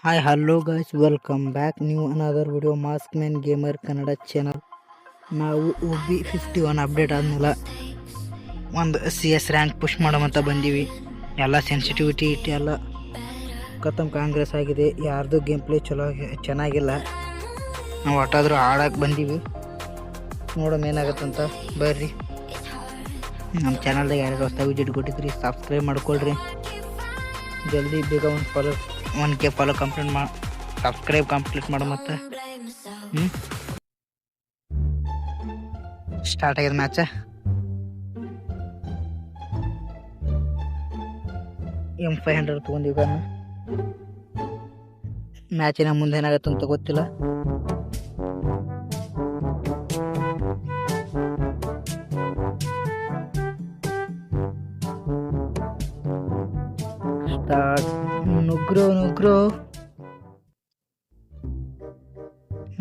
Hi, hello guys, welcome back. New another video, Maskman Gamer Kannada channel. ನಾವು OB 51 update ಆದ್ಮೇಲೆ ಒಂದು CS rank push ಮಾಡೋಮಂತ ಬಂದೀವಿ. ಎಲ್ಲ sensitivity ಇಟ್ಟು ಎಲ್ಲ ಖತಮ್ ಕಾಂಗ್ರೆಸ್ ಆಗಿದೆ. ಯಾರ್ದು ಗೇಮ್ ಪ್ಲೇ ಚೆನ್ನಾಗಿಲ್ಲ. ನಾವು ಒಟ್ಟಾದರೂ ಆಡಕ್ಕೆ ಬಂದೀವಿ. ನೋಡೋಣ ಏನಾಗುತ್ತಂತ ಬರ್ರಿ. ನಮ್ಮ ಚಾನಲ್ದಾಗ ಯಾರು ಹೊಸದಾಗಿ ವಿಸಿಟ್ ಕೊಟ್ಟಿದ್ರಿ ಸಬ್ಸ್ಕ್ರೈಬ್ ಮಾಡ್ಕೊಳ್ರಿ. ಜಲ್ದಿ ಬೇಗ ಒಂದು follow 1K follow subscribe complete ಮಾಡೋ ಮತ್ತೆ ಸ್ಟಾರ್ಟ್ ಆಗಿದೆ ಮ್ಯಾಚ್. M500 ತೊಗೊಂಡಿವಿ gun. ಮ್ಯಾಚಿನ ಮುಂದೆ ಏನಾಗತ್ತೆ ಅಂತ ಗೊತ್ತಿಲ್ಲ. ಸ್ಟಾರ್ಟ್. ನುಗ್ರೋ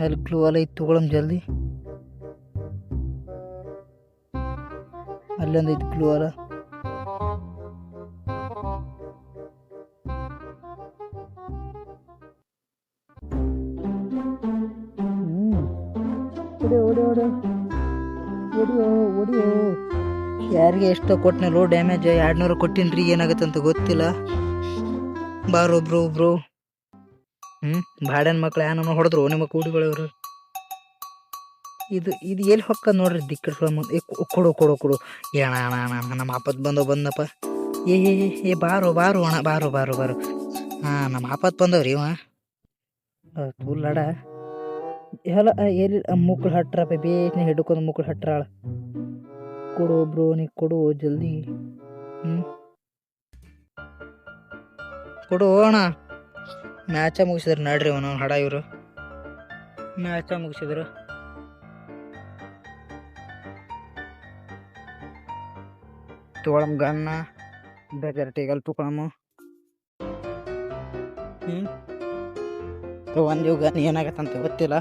ಅಲ್ಲಿ ಕ್ಲೂ ಅಲ್ಲ ಇತ್ತು ತಗೊಳಮ್ ಜಲ್ದಿ. ಅಲ್ಲೊಂದು ಇತ್ತು ಕ್ಲೂ ಅಲ್ಲ. ಓಡಿಯೋ ಯಾರಿಗೆ ಎಷ್ಟೋ ಕೊಟ್ಟನೆ ಲೋ ಡ್ಯಾಮೇಜ್ 200 ಕೊಟ್ಟಿನ್ರಿ. ಏನಾಗುತ್ತೆ ಅಂತ ಗೊತ್ತಿಲ್ಲ. ಬಾರೋ ಬ್ರೋ ಬಾಡ್ಯಾನ ಮಕ್ಳು ಏನೋ ಹೊಡೆದ್ರು ನಿಮ್ಮ ಕೂಡಿಗಳವ್ರು. ಇದು ಎಲ್ಲಿ ಹೊಕ್ಕ ನೋಡ್ರಿ ದಿಕ್ಕಡ್ ಕೊಡು ಏಣ ನಮ್ಮ ಆಪತ್ ಬಂದಪ್ಪ. ಏ ಬಾರೋ ಅಣ್ಣ ಬಾರೋ ಹಾಂ ನಮ್ಮ ಆಪತ್ ಬಂದವ್ರಿ ಇವ ತುಲ್ಲಡ ಎಲ್ಲ ಎಲ್ಲಿ ಮುಕ್ಳು ಹಟ್ರಪ್ಪ ಬೇಸ್ನೆ ಹಿಡ್ಕೊಂಡು ಮುಕ್ಳು ಹಟ್ರಾಳ. ಕೊಡು ಬ್ರೋ ನೀ ಕೊಡು ಜಲ್ದಿ. ಕೊಡು ಅಣ್ಣ. ಮ್ಯಾಚ ಮುಗಿಸಿದ್ರು ನಡ್ರಿ ಅವನು ಹಡ. ಇವರು ಮ್ಯಾಚ ಮುಗಿಸಿದ್ರು. ತೊಗೊಳಮ್ ಗನ್ನ ಬೇಜಾರು ಟೀಗಲ್ ತುಕೊಳಮ್ಮ. ಒಂದು ಗನ್ ಏನಾಗತ್ತಂತ ಗೊತ್ತಿಲ್ಲ.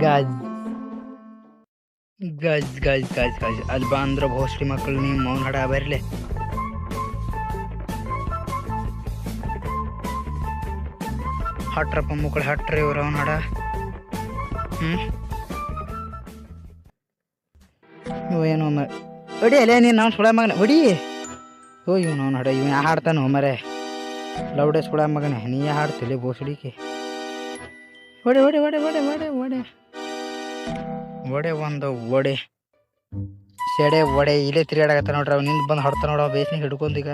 ಗಾಜ್ ಅಲ್ಲಿ ಬಂದ್ರ ಭೋಸ್ಡಿ ಮಕ್ಕಳು ನೀವು ಮೌನ್ ಹಡ ಬರ್ಲೆ. ಹಟ್ರಪ್ಪ ಮಕ್ಕಳು ಹಟ್ರಿ ಇವ್ರು ಅವನ ಹಡ. ಏನು ಹೊಡಿ ಅಲ್ಲೇ ನೀನು ನಾವು ಸುಳ ಮಗನ ಹೊಡಿ. ಇವನು ಅವನ ಹಡ ಇವ್ ಹಾಡ್ತಾನು ಮರೆ ಲೌಡೆ ಸುಳ ಮಗನ. ನೀ ಹಾಡ್ತಿಲ್ಲ ಬೋಸಡಿಕೆ. ಒಡೆ ಒಂದು ಸೆಡೆ ಒಡೆ ಇಲ್ಲೇ ತಿರುಗಾಡಕತ್ತ ನೋಡ್ರಿ. ಅವ್ ನಿಂದು ಬಂದು ಹೊಡ್ತಾ ನೋಡ ಬೇಸ್ನಿಗೆ ಹಿಡ್ಕೊಂಡೀಗ.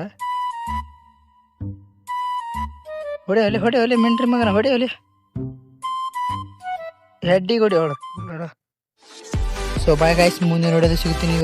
ಹೊಡೆ ಮಿಂಟ್ರಿ ಮಗನ ಹೊಡೆ ಹೆಡ್ಡಿಗೆ ಹೊಡಿ ಅವಳು. ಸೊ ಬಾಯ್ ಗಾಯ್ಸ್, ಮುಂದೆ ನೋಡೋದು ಸಿಗ್ತೀನಿ.